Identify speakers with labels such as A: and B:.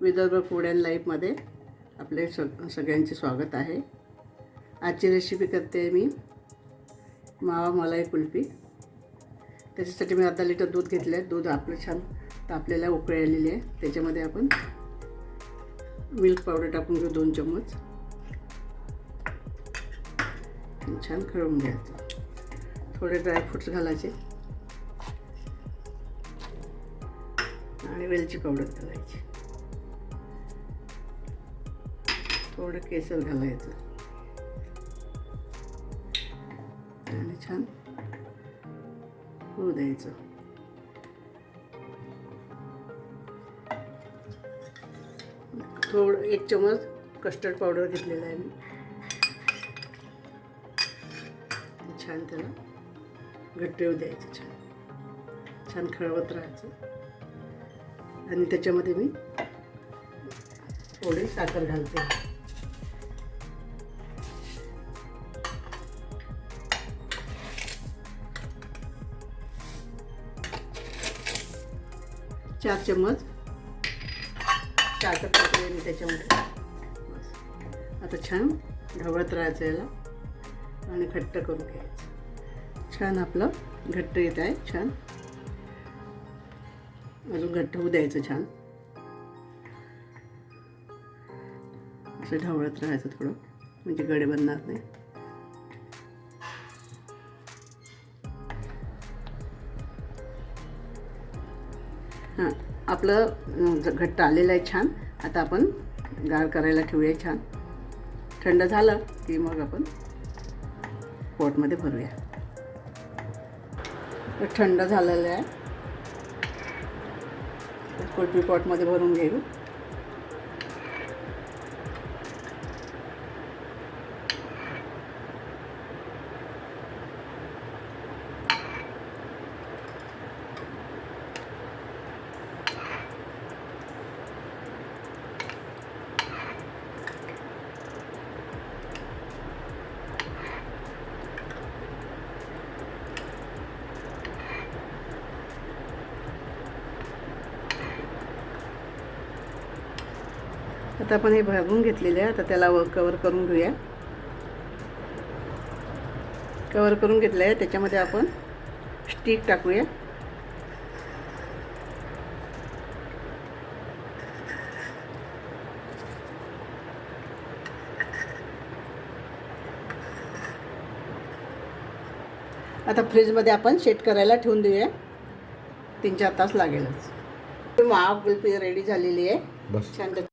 A: Vidarbha food and लाईफमध्ये आपले सगळ्यांचे स्वागत आहे। आजची रेसिपी करते आहे मी मावा मलाई कुल्फी। त्याच्यासाठी मी अर्धा लिटर दूध घेतले आहे। दूध आपलं छान तापलेलं उकळी आलेली आहे। त्याच्यामध्ये आपण मिल्क पावडर टाकून घेऊ 2 चम्मच। छान खळून घ्यायचं। थोडे ड्रायफ्रूट्स घालायचे आणि वेलची पावडर घालायची। थोडं केसर घालायचं आणि छान होऊ द्यायचं। थोडं 1 चम्मच कस्टर्ड पावडर घेतलेला आहे मी। छान त्याला घट्ट होऊ द्यायचं। छान खळवत राहायचं आणि त्याच्यामध्ये मी थोडी साखर घालते। 4 चम्मच साखर टाकली मी त्याच्यामध्ये। आता छान ढवळत राहायचं याला आणि घट्ट करून घ्यायचं। छान आपलं घट्ट येत आहे। छान अजून घट्ट होऊ द्यायचं। छान असं ढवळत राहायचं थोडं, म्हणजे गडे बनणार नाही। हां, आपलं घट्ट आलेलं आहे छान। आता आपण गार करायला ठेवूया। छान थंड झालं की मग आपण पॉटमध्ये भरूया। थंड झालेलं आहे, कुल्फी पॉटमध्ये भरून घेऊ। आता आपण हे भरून घेतलेले आहे। आता त्याला कवर करून घेऊया। कवर करून घेतलं आहे, त्याच्यामध्ये आपण स्टिक टाकूया। आता फ्रीजमध्ये आपण सेट करायला ठेवून देऊया। 3-4 तास लागेलच। मावा कुल्फी रेडी झालेली आहे। छान